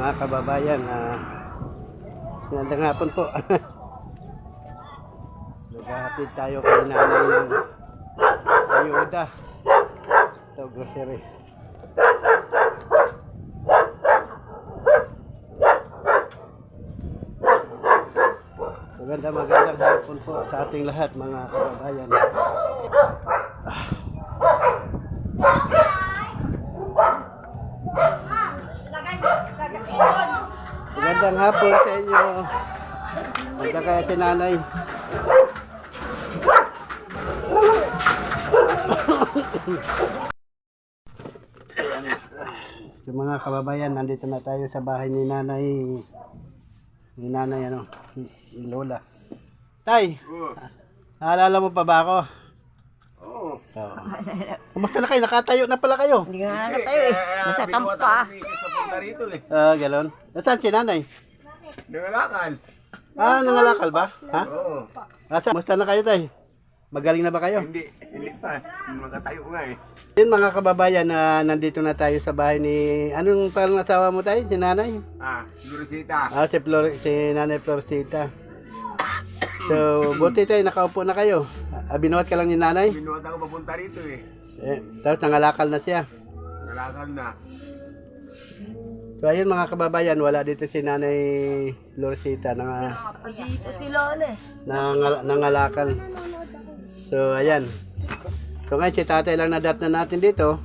mga kababayan, magandang hapon po. Naghahatid tayo kay nanay ng ayuda sa grocery. Magandang hapon po sa ating lahat mga kababayan. Magandang hapon sa inyo. Maganda kaya si nanay. So, mga kababayan, nandito na tayo sa bahay ni nanay. Ni nanay ni Lola. Tay, naalala mo pa ba ako? Oo. Oo. Kumusta na kayo? Nakatayo na pala kayo. Hindi nga nakatayo eh. Nasa tampa. Galon. Nasaan si nanay? Nangalakal. Nangalakal ba? Ha? Oo. Kumusta na kayo, tay? Magaling na ba kayo? Hindi pa. Magkatayo nga eh. Yun mga kababayan, nandito na tayo sa bahay ni... Anong parang asawa mo tayo? Si nanay? Lurisita. Si nanay Florecita. So, buti tayo, nakaupo na kayo. Binuhat ka lang ni nanay? Binuhat ako papunta rito eh. Tapos nangalakal na siya. Nangalakal na. So, ayun mga kababayan, wala dito si nanay Florecita. Dito si Lola eh. Nangalakal. So, ayan. So, ngayon si tatay lang nadat na natin dito.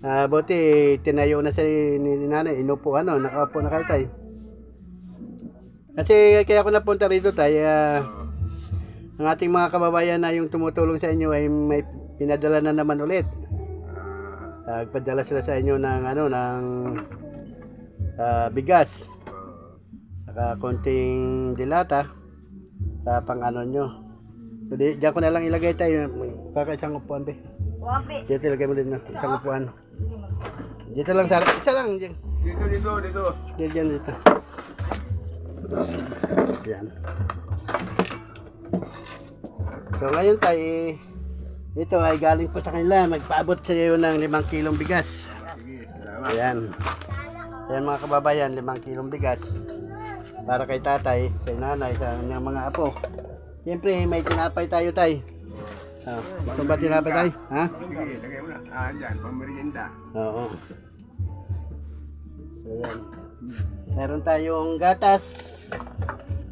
Buti, tinayo na siya ni nanay. Inupo, nakaupo na kayo tayo. Kasi kaya ako napunta rito tayo. Ang ating mga kababayan na yung tumutulong sa inyo ay may pinadala na naman ulit. Nagpadala sila sa inyo ng bigas. Saka konting dilata sa pang-ano nyo. So, diyan ko na lang ilagay tayo. Kakaisang upuan, be. Wabi. Dito ilagay mo din, isang upuan. Dito lang, isa lang. Dito. Dito. Yan. So, ngayon tayo, ito ay galing po sa kanila. Magpaabot sa iyo ng 5 kilong bigas. Sige, salamat. Ayan. Ayan mga kababayan, 5 kilong bigas. Para kay tatay, kay nanay, sa kanyang mga apo. Siyempre, may tinapay tayo, tay. Gusto ba tinapay tayo? Ha? Sige, lagay mo na. Dyan, pamerienda. Oo. So, ayan. Meron tayong gatas.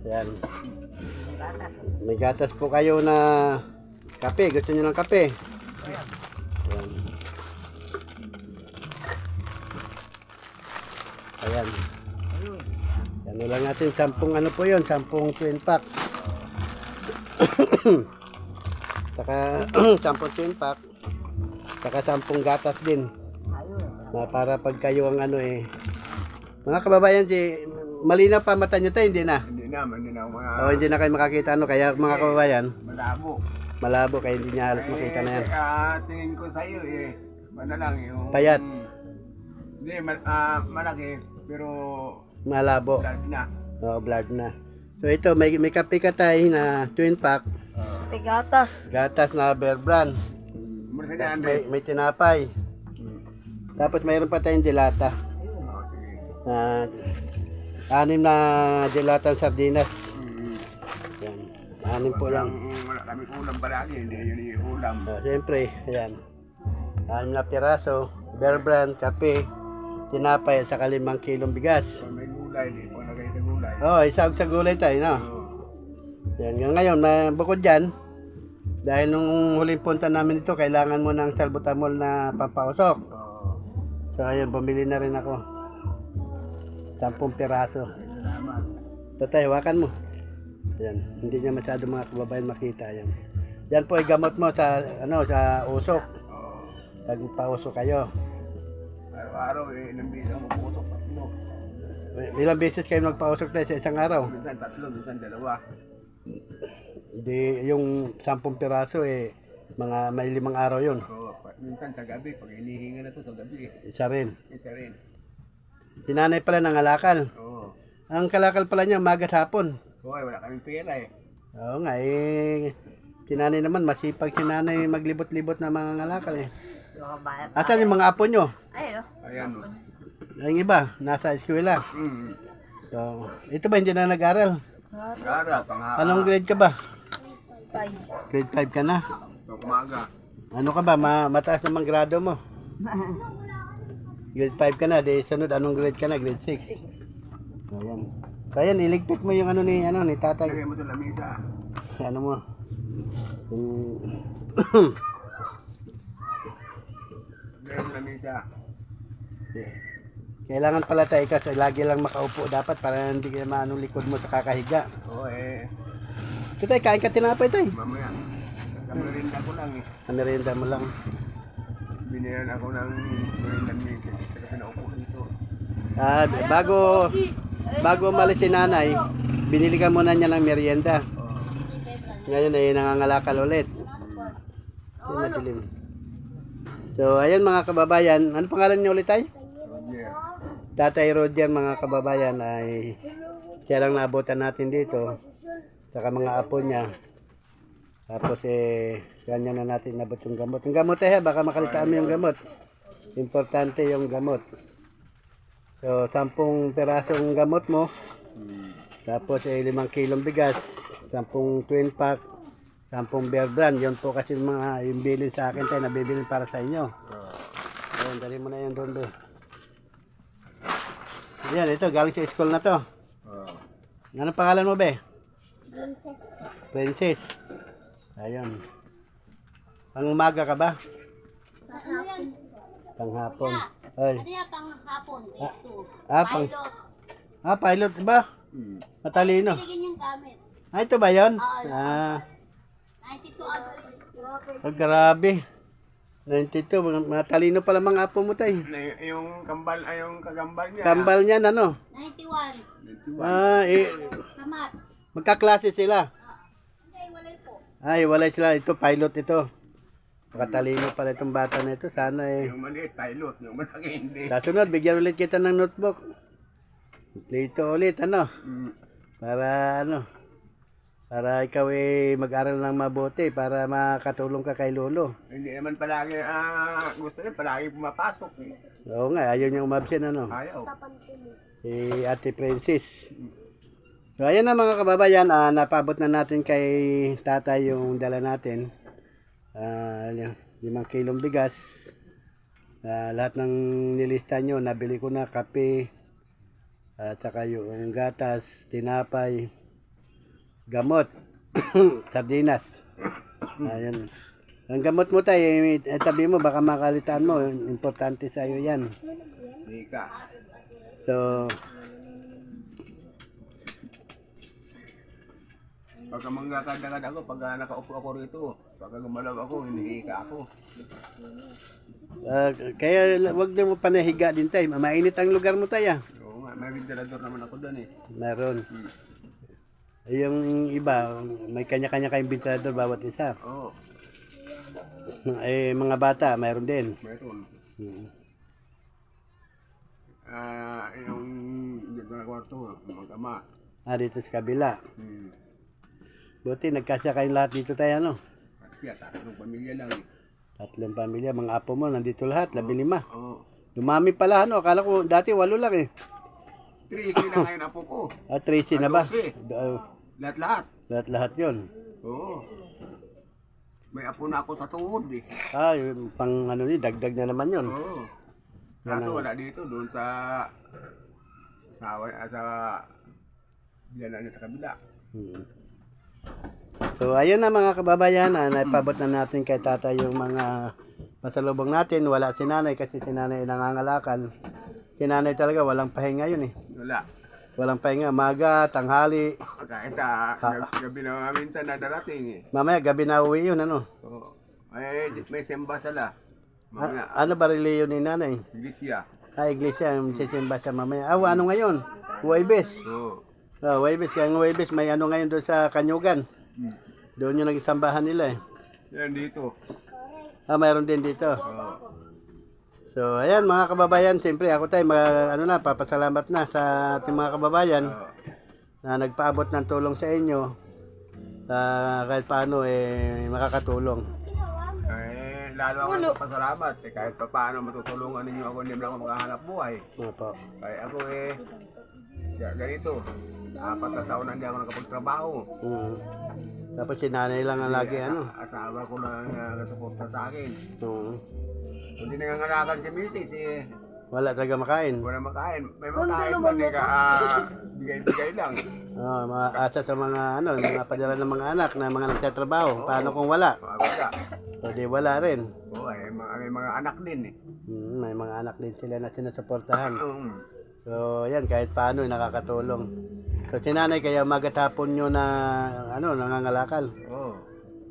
Ayan. May gatas po kayo na kape. Gusto nyo ng kape? Ayan. Ayan. Ano lang natin, 10 po yun, 10 twin pack. Saka 10 twin pack. Saka 10 gatas din. Na para pag kayo ang mga kababayan, malinaw pa mata nyo tayo, hindi na. Hindi na mga... Hindi na kayo makakita, kaya mga kababayan, Malabo. kaya hindi niya halos makita na yan. Tingin ko sa iyo eh. Lang yung... Payat. Hindi, malaki. Pero... Malabo. Blood na. Blood na. So ito, may kape ka tayo na twin pack. Pigatas. Gatas na Bear Brand. May tinapay. Tapos mayroon pa tayong dilata. Anim na dilatang sardinas. Yan. 6 po lang. Wala kami ulam palagi, hindi yun yung ulam. Siyempre, ayan. 6 na piraso, Bear Brand, kape, tinapay, at saka 5 kilong bigas. May gulay, hindi po lagay sa gulay. Isag sa gulay tayo, no? Yan. Ngayon, bukod dyan, dahil nung huling punta namin ito, kailangan mo ng salbutamol na pampausok. So, ayun, bumili na rin ako. 10 piraso. Salamat. So, tayo, hawakan mo. Yan. Hindi niya masyado mga kababayan makita. Yan. Yan po ay gamot mo sa usok. Pagpausok kayo. Araw-araw, ilang beses ang maputok. Ilang beses kayo nagpausok tayo sa isang araw? Minsan 3, minsan 2. Hindi, yung 10 piraso mga may 5 araw yun. Minsan sa gabi, pag hinihinga na to sa gabi. Isa rin. Isa rin. Si nanay pala nangalakal. Oo. Ang kalakal pala niya, umaga at hapon. Hoy, wala kaming pera eh. Oo nga, si nanay naman, masipag si nanay maglibot-libot na mga ngalakal eh. Asan yung mga apo nyo? Ayun o. Ayan o. Ang iba, nasa eskwela. So, ito ba hindi na nag-aral? Gara, panghapon. Anong grade ka ba? 5. Grade 5 ka na. Umaga. Ano ka ba? Mataas namang grado mo. Grade 5 ka na. Di sunod, anong grade ka na? Grade 6. Ayan. So, ayan, iligpit mo yung ni tatay. Lagay mo sa lamisa. Ano mo? Yung... Lagay mo sa lamisa. Kailangan pala tayo kasi lagi lang makaupo dapat para hindi ka maanong likod mo sa kakahiga. Oo Ito tayo, kain ka tinapay tayo. mamaya. Nagkamarinda ko lang Merienda mo lang. Binilan ako ng merienda lamisa. Kasi pinaupo dito. Bago umalis si nanay, binili ka muna niya ng merienda. Ngayon ay nangangalakal ulit. Ay, madilim. So, ayan mga kababayan. Ano pangalan niyo ulit tayo? Roger. Tatay Roger mga kababayan ay siya lang naabutan natin dito. Saka mga apo niya. Tapos kanya na natin nabot yung gamot. Yung gamot baka makalitaan mo yung gamot. Importante yung gamot. So, 10 perasong gamot mo. Tapos 5 kilong bigas. 10 twin pack. 10 bear brand. Yun po kasi yung bilin sa akin tayo. Nabibilin para sa inyo. Ayun, dali mo na yung doon doon. Yan, ito, galing sa school na to. Anong pangalan mo, be? Princess. Ayun. Pang umaga ka ba? Panghapon. Ay. Panghapon. Pilot ba? Matalino. Yung gamit. Ito ba yun? 92 average. Grabe. 92. Matalino pala mga apo mo tayo. Yung kambal, yung kagambal niya. Kambal niyan, ano? 91. Kamat. Magkaklase sila. Hindi, walay po. Ay, wala sila. Ito, pilot ito. Makatalino pala itong bata na ito. Sana Yung maliit, pilot. Yung malaki, hindi. Kasunod, bigyan ulit kita ng notebook. Dito ulit, ano? Para ikaw mag-aral ng mabuti para makatulong ka kay lolo. Hindi naman palagi, gusto niya palagi pumapasok Oo nga, ayaw niya umabsent, ano? Ayaw. Si Ate Princess. So, ayan na mga kababayan, napabot na natin kay tatay yung dala natin. 5 kilong bigas. Lahat ng nilista nyo, nabili ko na kape, at saka yung gatas, tinapay, gamot, sardinas. Ayan. Ang gamot mo tayo, tabi mo, baka makalitaan mo. Importante sa iyo yan. Ika. So, Pagka manggakadakad ako, pagka nakaupo ako rito, pagka gumalaw ako, hinihika ako. kaya wag din mo panahiga din tayo. Mainit ang lugar mo tayo. Oo nga, may ventilador naman ako doon Meron. Yung iba, may kanya-kanya kayong ventilador bawat isa. Oo, Mga bata, mayroon din. meron. Yung dito na kwarto, mag-ama. Dito sa kabila. Buti, nagkasya kayong lahat dito tayo, ano? Kasi tatlong pamilya lang 3 pamilya, mga apo mo, nandito lahat, 15. Oo. Dumami pala, ano? Akala ko, dati 8 lang eh. 3 na ngayon apo ko. 13 na ba? 12. Lahat-lahat. Lahat yun. Oo. May apo na ako sa tuhod Yung pang dagdag na naman yun. Oo. Kaso wala dito, doon sa biyanan sa kabila. So ayun na mga kababayan, naipabot na natin kay tatay yung mga pasalubong natin. Wala si nanay kasi si nanay nangangalakan. Si nanay talaga walang pahinga yun eh. Walang pahinga, maga, tanghali. Kahit gabi na minsan na darating Mamaya gabi na uwi yun, ano? Oo. May semba sala. Mamaya, Ano ba reliyon ni nanay? iglesia. Iglesia, sisimba siya mamaya. Ano ngayon? Huwebes. Oo. Huwebes, kaya Huwebes may ano ngayon doon sa Kanyugan. Doon yung nagsambahan nila eh. Yan dito. Mayroon din dito. Oo. So, ayan mga kababayan, siyempre ako tayo papasalamat na sa ating mga kababayan na nagpaabot ng tulong sa inyo kahit paano makakatulong. lalo ako nagpapasalamat. Kahit pa paano matutulungan ninyo ako, hindi mo lang ako makahanap buhay. Opo. Kaya ako ganito. 4 na taon na hindi ako nakapagtrabaho. Tapos si nanay lang ang lagi Asawa ko lang nasuporta sa akin. Oo. Hindi nangangalakan si Mrs. Wala talaga makain. Wala makain. May makain man bigay-bigay lang. Asa sa mga mga padala ng mga anak na mga nagtatrabaho. Paano kung wala? Wala. O di wala rin. Oo, may mga anak din May mga anak din sila na sinusuportahan. Oo. So yan, kahit paano nakakatulong. So si nanay kaya umaga hapon nyo na nangangalakal. Oo.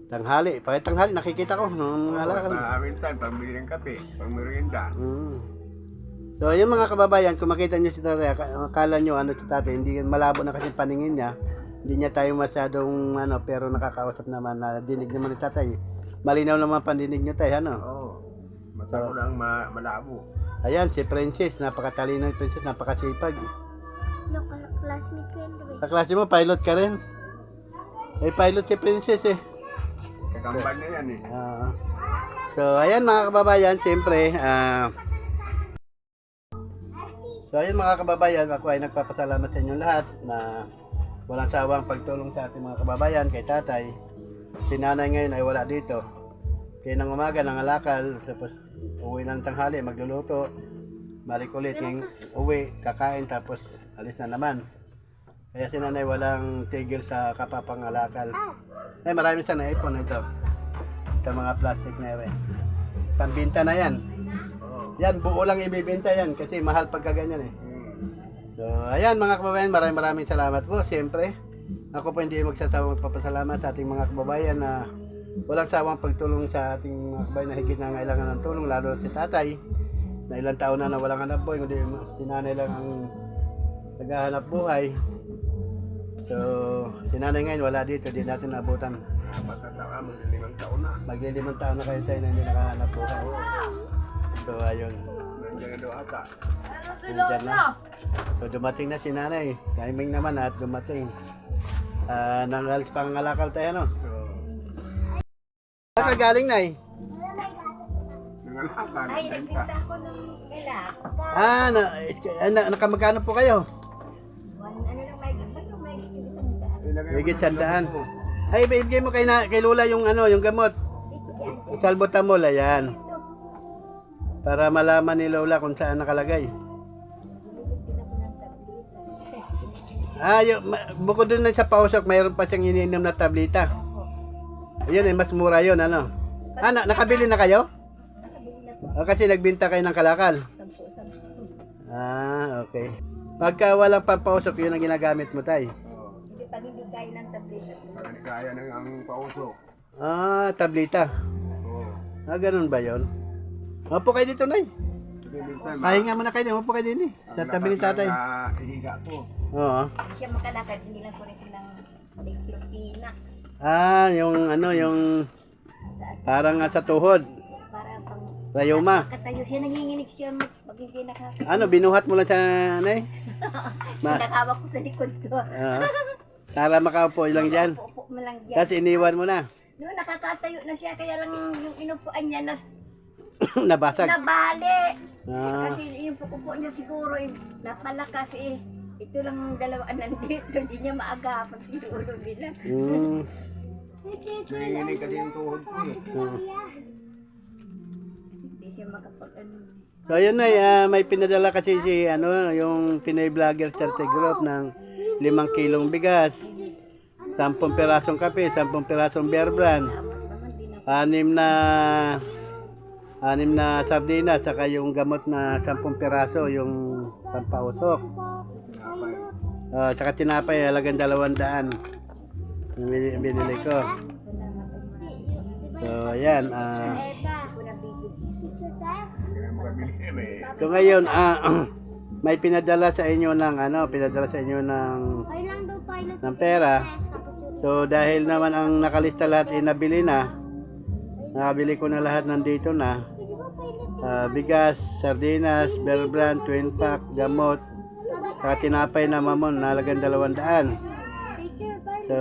Tanghali, pakit tanghali nakikita ko nangangalakal. Minsan pambili ng kape, pang merienda. So yung mga kababayan, kung makita nyo si tatay, akala nyo si tatay, hindi malabo na kasi paningin niya. Hindi niya tayo masyadong pero nakakausap naman na dinig naman ni tatay. Malinaw naman pandinig nyo tayo, Oo. Mata ko lang malabo. Ayan, si Princess, napakatalino yung Princess, napakasipag. Classmate ko yun. Kaklase mo, pilot ka rin. Pilot si Princess Kakampan na yan So, ayan mga kababayan, siyempre, mga kababayan, ako ay nagpapasalamat sa inyong lahat na walang sawang pagtulong sa ating mga kababayan kay tatay. Si nanay ngayon ay wala dito. Kaya ng umaga, nangalakal, tapos uwi ng tanghali, magluluto, balik ulit, yung uwi, kakain, tapos alis na naman. Kaya si nanay walang tigil sa kapapangalakal. Maraming sana iPhone ito. Ito mga plastic na rin. Pambinta na yan. Yan, buo lang ibibenta yan kasi mahal pagka ganyan So, ayan mga kababayan, maraming salamat po. Siyempre, ako po hindi magsasawang magpapasalamat sa ating mga kababayan na walang sawang pagtulong sa ating mga kababayan na higit na ngailangan ng tulong, lalo si tatay na ilang taon na walang hanap buhay, kundi si nanay lang ang naghahanap buhay. So, si nanay ngayon wala dito, di natin naabutan. Maglilimang taon na. Maglilimang taon na kayo tayo na hindi nakahanap buhay. So, ayun. Nandiyan na ata. Nandiyan na. So, dumating na si nanay. Timing naman at dumating. Nangalis pangalakal tayo, Saan ka galing, nay? Nangalakal. Ay, nagpinta ko ng ilak. Nakamagkano po kayo? May Higit 100. Ay, ibigay mo kay Lola yung yung gamot. Salbutamol, ayan. Para malaman ni Lola kung saan nakalagay. Bukod dun sa pausok, mayroon pa siyang iniinom na tablita. Ayun, mas mura yun, nakabili na kayo? Kasi nagbinta kayo ng kalakal. Okay. Pagka walang pampausok, yun ang ginagamit mo, tay. Pag hindi kaya ng tableta. Pag hindi kaya ng ang pausok. Tablita. Oo. Ganun ba yun? Upo kayo dito, nay. Pahinga muna kayo, upo kayo din sa tabi ni tatay. Hihiga ko. Oo. Hindi siya makalakad, hindi lang ko rin silang diclofenac. Yung parang sa tuhod. Para pang Rayuma. katayo siya, nanginginig siya pag hindi nakakita. Binuhat mo lang siya, nay? Nakawak ko sa likod ko. Para makaupo lang dyan. Upo mo lang dyan. Tapos iniwan mo na. No, nakatatayo na siya, kaya lang yung inupuan niya Nabasag. nabali. Ah. Kasi yung upo niya siguro napalakas Ito lang dalawa nandito, hindi niya maagapan siguro nila. Nanginginig kasi yung tuhod ko Hindi siya So yun na, may pinadala kasi yung Pinoy Vlogger Charity Group ng 5 kilong bigas, 10 pirasong kape, 10 pirasong bear brand, 6 na sardinas, saka yung gamot na 10 piraso, yung pampausok. Saka tinapay, halagang 200. Binili ko. So, ayan. So, ngayon, may pinadala sa inyo ng pera. So, dahil naman ang nakalista lahat ay nabili na, nakabili ko na lahat nandito na. Bigas, sardinas, bear brand, twin pack, gamot, saka tinapay na mamon, nalagang 200. So,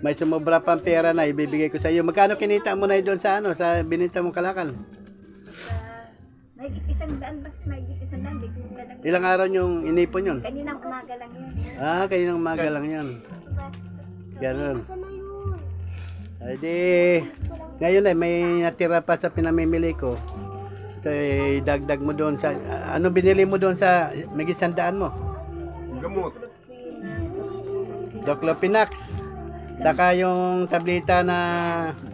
may sumobra pang pera na ibibigay ko sa iyo. Magkano kinita mo na doon sa ano, sa binenta mong kalakal? May isang daan, basta may isang daan. Di ko talaga. Ilang araw yung inipon yun? Kaninang umaga lang yun. Kaninang umaga lang yun. Ganun. Ay di, ngayon ay may natira pa sa pinamimili ko. So, dagdag mo doon sa, ano binili mo doon sa, may 100 mo? Gamot. Diclofenac. Saka yung tableta na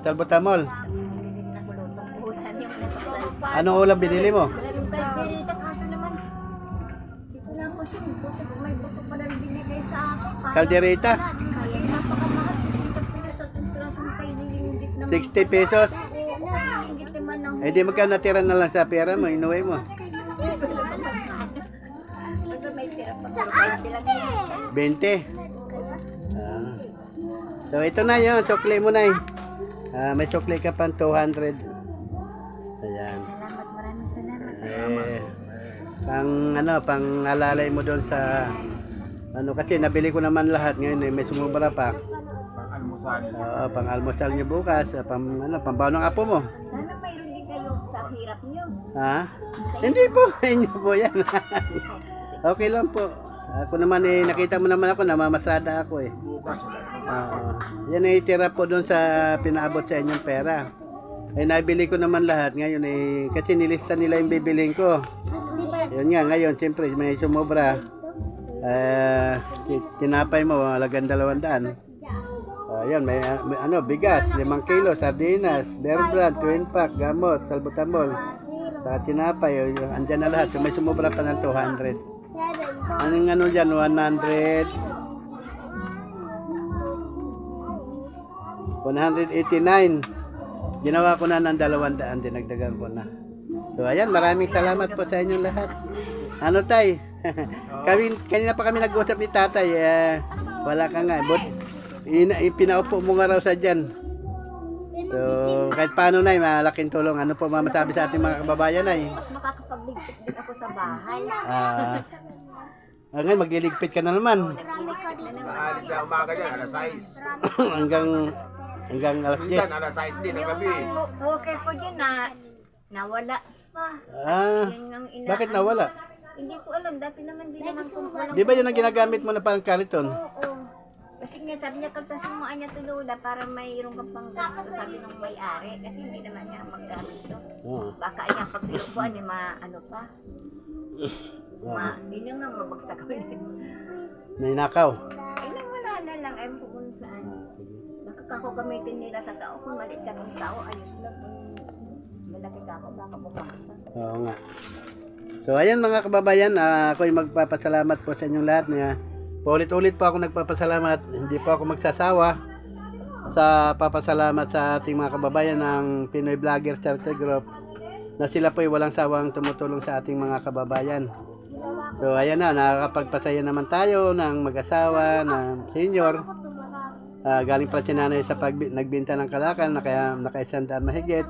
salbutamol. Nakulutong ulan yung nasa Anong ulam binili mo? Maraming kalderita, kaso naman, ito na po siya, may buto pa lang binigay sa akin. Kaldereta? Kaya napakamahal, kasi pirasong kayo nilinggit naman. 60 pesos. Oo, nilinggit naman ng... Eh di magkano natira na lang sa pera mo, inuwi mo. Basta may tira pa sa akin. 20. So ito na yun, sukli mo na may sukli ka pang 200. Ayan. Salamat, maraming salamat. Pang alalay mo doon sa ano kasi nabili ko naman lahat ngayon may sumubra pa. Pang-almusal. Pang almusal niyo bukas, pambaon ng apo mo. Sana mayroon din kayo sa hirap niyo. Ha? Hindi po, inyo po yan. Okay lang po. Ako naman nakita mo naman ako, namamasada ako Bukas. Yan ay tira po doon sa pinaabot sa inyong pera. Nabili ko naman lahat ngayon kasi nilista nila yung bibilin ko. Yun nga, ngayon siyempre may sumobra. Tinapay mo, halagang 200. Yan, may bigas, 5 kilo, sardinas, bear brand, twin pack, gamot, salbutamol. Saka tinapay, andyan na lahat. So, may sumobra pa ng 200. Anong dyan, 100. 189. Ginawa ko na ng 200, dinagdagan ko na. So ayan, maraming salamat po sa inyong lahat. Ano tay? Kanina pa kami nag-usap ni tatay, wala ka nga. Pinaupo mo nga raw sa dyan. So kahit paano na, malaking tulong. Ano po mamasabi sa ating mga kababayan ay? Mas makakapagligpit din ako sa bahay. Ngayon, magliligpit ka na naman. Sa umaga dyan, alas 6. hanggang alas 10. Minsan, alas 6 din ng gabi. Okay ko dyan na nawala pa. Yan ang Bakit nawala? Hindi ko alam, dati naman din naman kung walang... Di ba yun ang ginagamit mo na parang kariton? Oo. Kasi nga sabi niya, kaltasin mo niya tulola para mayroon kang pang gasto, sabi ng may-ari. Kasi hindi naman niya magamit to. Baka niya pag pinupuan niya, ano pa. Hindi nga mabagsak ko rin. Nainakaw. Ay lang, wala na lang. Ayaw ko kung saan. Baka kako gamitin nila sa tao. Kung maliit ka ng tao, ayos lang. Kung malaki ka ako, baka bumaksak. Oo nga. So ayan mga kababayan, ako'y magpapasalamat po sa inyong lahat. Paulit-ulit po ako nagpapasalamat. Hindi po ako magsasawa sa papasalamat sa ating mga kababayan ng Pinoy Vlogger Charity Group na sila po ay walang sawang tumutulong sa ating mga kababayan. So ayan na, nakakapagpasaya naman tayo ng mag-asawa, ng senior. Galing pala si nanay sa nagbinta ng kalakal na kaya naka-100 mahigit.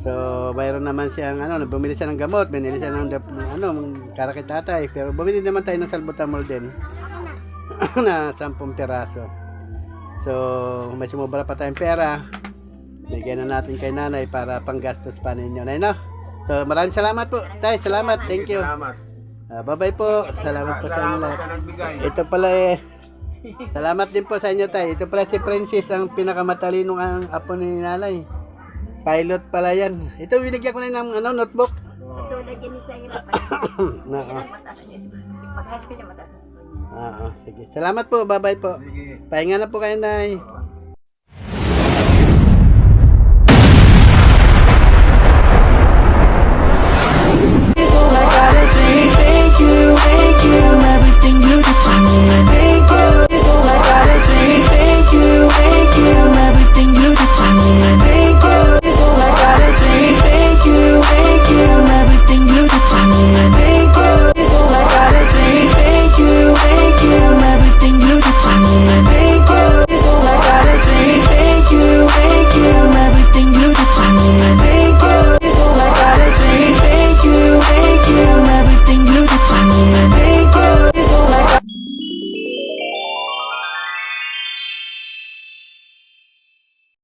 So mayroon naman siyang bumili siya ng gamot, binili siya ng karakit tatay, pero bumili naman tayo ng salbutamol din na 10 piraso. So may sumubra pa tayong pera, bigyan na natin kay nanay para panggastos pa ninyo, nay, no? So maraming salamat po tay, salamat, thank you. Salamat. Bye bye po, salamat po sa inyo Salamat lahat. ka nagbigay. Ito pala salamat din po sa inyo tay. Ito pala si Princess, ang pinakamatalinong ang apo ni nanay. Pilot pala yan. Ito binigyan ko na ng notebook. Ito, lagyan niya sa hirapan. Mataas ang school. Pag high school niya, mataas ang school niya. Sige. Salamat po. Bye-bye po. Sige. Pahinga na po kayo, nay.